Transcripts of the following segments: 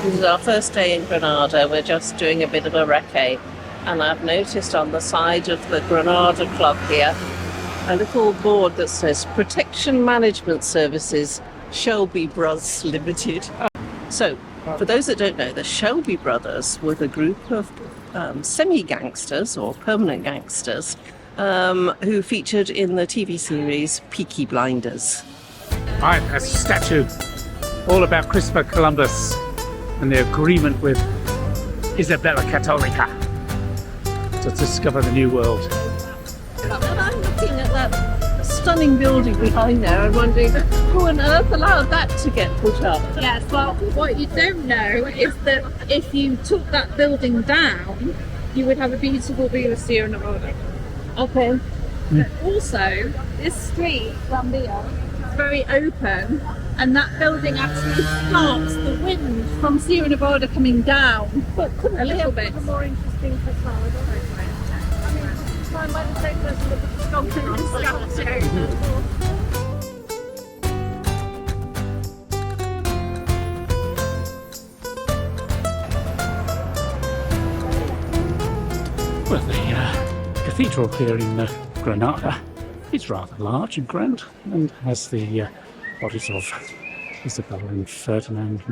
This is our first day in Granada. We're just doing a bit of a recce, and I've noticed on the side of the Granada Club here a little board that says Protection Management Services Shelby Bros Limited. So, for those that don't know, the Shelby Brothers were the group of semi-gangsters or permanent gangsters who featured in the TV series Peaky Blinders. Right, a statue all about Christopher Columbus and the agreement with Isabella Cattolica to discover the New World. And I'm looking at that stunning building behind there and wondering who on earth allowed that to get put up? Yes, well, what you don't know is that if you took that building down, you would have a beautiful view of Sierra Nevada. Okay. But also, this street, Gambia, is very open, and that building actually stops the wind from Sierra Nevada coming down a little bit. A more interesting facade. I mean, my meditation is a little sculpture. Well, the cathedral here in Granada is rather large and grand and has the bodies of Isabella and Ferdinand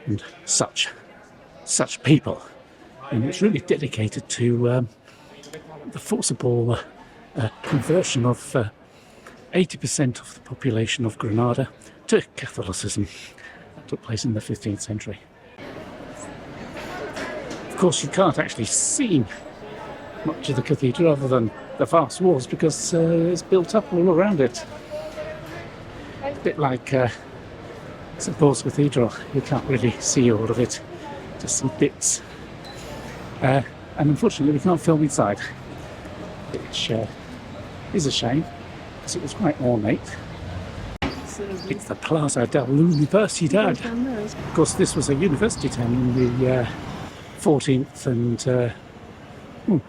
and such people, and it's really dedicated to the forcible conversion of 80% of the population of Granada to Catholicism. That took place in the 15th century. Of course, you can't actually see much of the cathedral other than the vast walls because it's built up all around it. A bit like St Paul's Cathedral, you can't really see all of it, just some bits. And unfortunately we can't film inside, which is a shame because it was quite ornate. It's the Plaza de la Universidad. Of course, this was a university town in the 14th and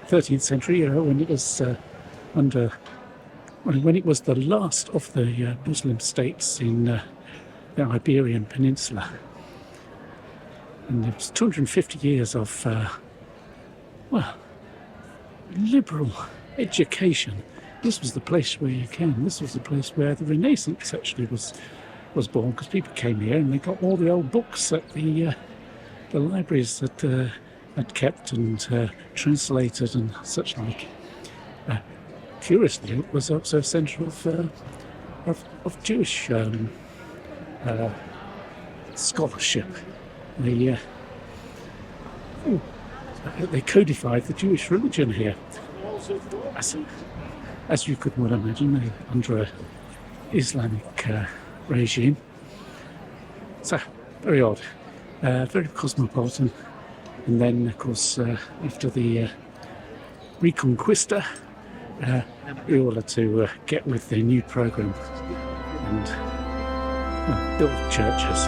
13th century, when it was when it was the last of the Muslim states in the Iberian Peninsula, and it was 250 years of liberal education. This was the place where you came. This was the place where the Renaissance actually was born, because people came here and they got all the old books that the libraries that had kept and translated and such like. Curiously, it was also a centre of Jewish scholarship. They codified the Jewish religion here, as you could well imagine, under an Islamic regime. So, very odd, very cosmopolitan. And then, of course, after the Reconquista, we all had to get with the new programme and build churches.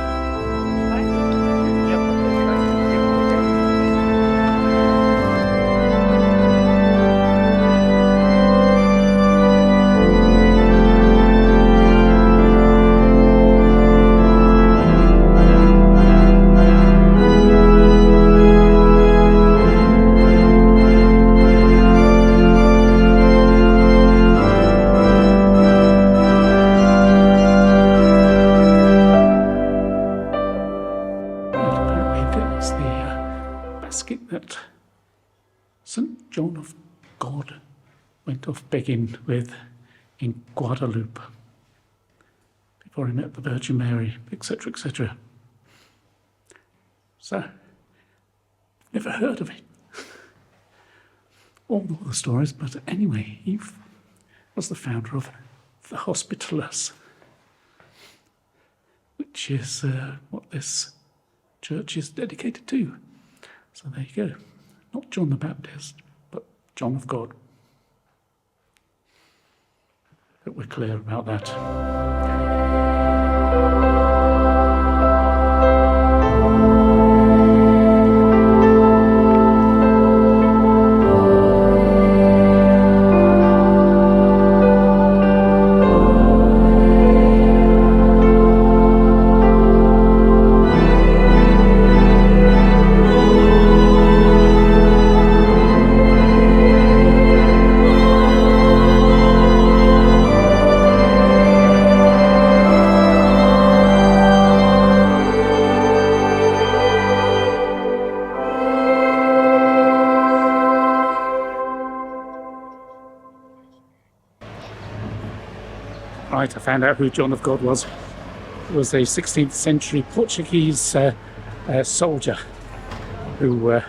That St John of God went off begging with in Guadeloupe before he met the Virgin Mary, etc., etc. So, never heard of it. All the stories, but anyway, he was the founder of the Hospitalist, which is what this church is dedicated to. So there you go. Not John the Baptist, but John of God. But we're clear about that. right, I found out who John of God was a 16th century Portuguese soldier who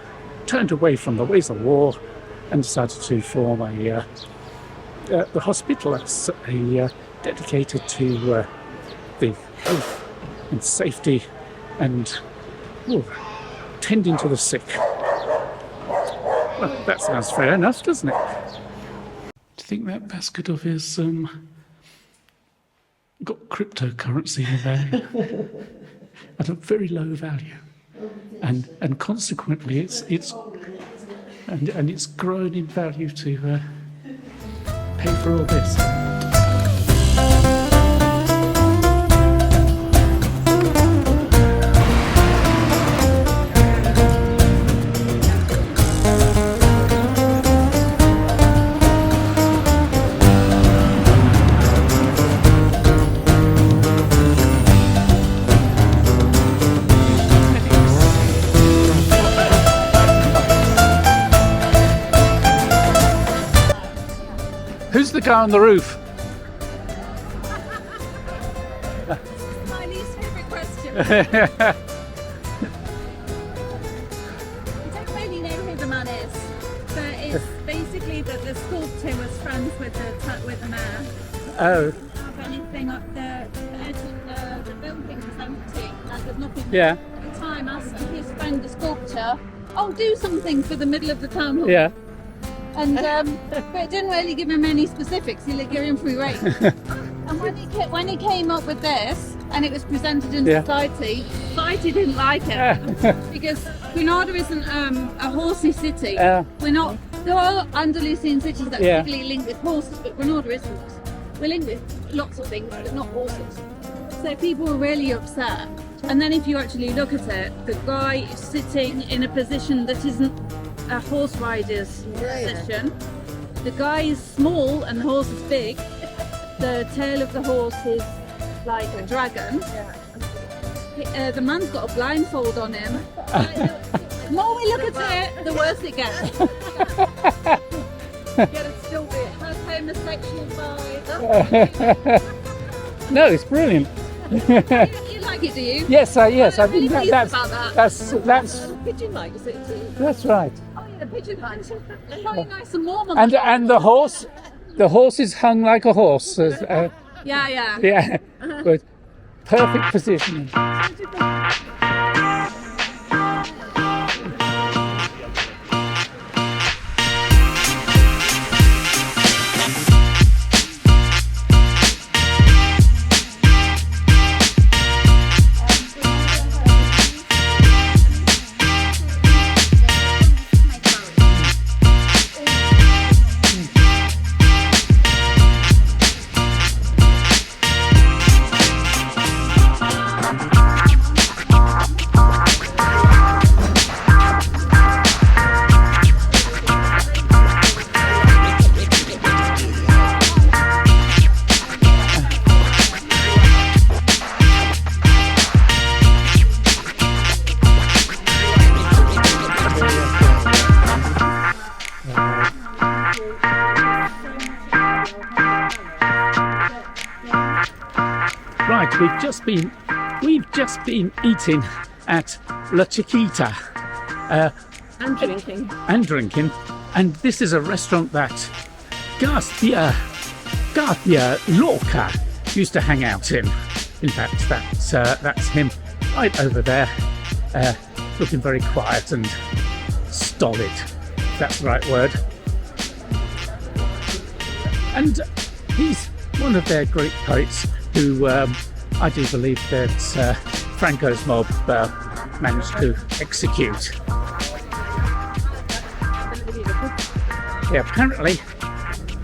turned away from the ways of war and decided to form the Hospitalist, dedicated to the health and safety and tending to the sick. Well, that sounds fair enough, doesn't it? Do you think that basket of his got cryptocurrency in there at a very low value, and consequently it's grown in value to pay for all this. Who's the guy on the roof? My least favourite question. I don't really know who the man is, but it's basically that the sculptor was friends with the mayor. Oh, Have anything up there? The building was empty, and there's nothing. yeah, At the time, asked his friend, the sculptor, "Oh, do something for the middle of the town hall." yeah. And but it didn't really give him any specifics. He gave him free rein. And when he came up with this, and it was presented in society didn't like it because Granada isn't a horsey city. We're not. There are Andalusian cities that particularly link with horses, but Granada isn't. We're linked with lots of things, but not horses. So people were really upset. And then if you actually look at it, the guy is sitting in a position that isn't a horse rider's position. The guy is small and the horse is big. The tail of the horse is like a dragon. The man's got a blindfold on him. The more we look at it, the worse it gets. Yet it's still weird. It has homosexual vibes. No, it's brilliant. You like it, do you? Yes, I I'm think really that's pleased about that. that's Pigeon likes it too. that's right. Oh yeah, the pigeon hunts. They're probably nice and warm on And the horse is hung like a horse. yeah. Yeah, but perfect positioning. Right, we've just been eating at La Chiquita And drinking. and this is a restaurant that Garcia Lorca used to hang out in. In fact, that's him right over there, looking very quiet and stolid, if that's the right word. And he's one of their great poets who I do believe that Franco's mob managed to execute. He apparently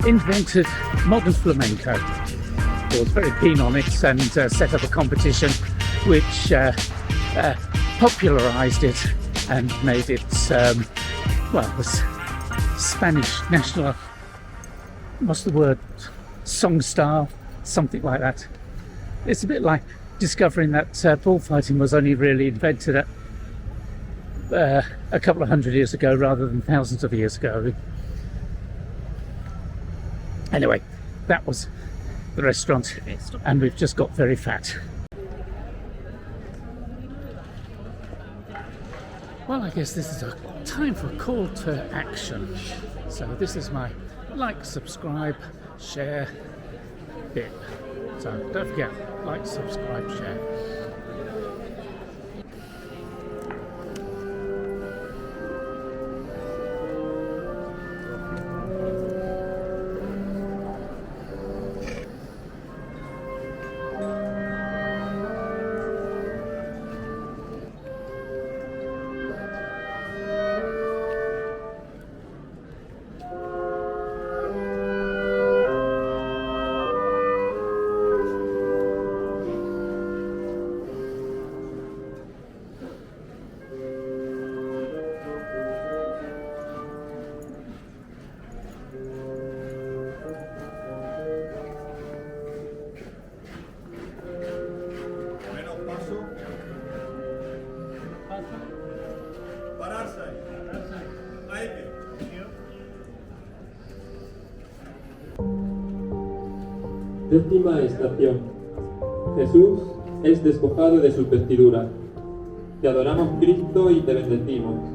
invented modern flamenco. He was very keen on it and set up a competition which popularised it and made it, the Spanish national, what's the word, song star, something like that. It's a bit like discovering that bullfighting was only really invented at a couple of hundred years ago rather than thousands of years ago. Anyway, that was the restaurant, and we've just got very fat. Well, I guess this is a time for a call to action. So this is my like, subscribe, share bit. So don't forget, like, subscribe, share. Décima estación. Jesús es despojado de sus vestiduras. Te adoramos, Cristo, y te bendecimos.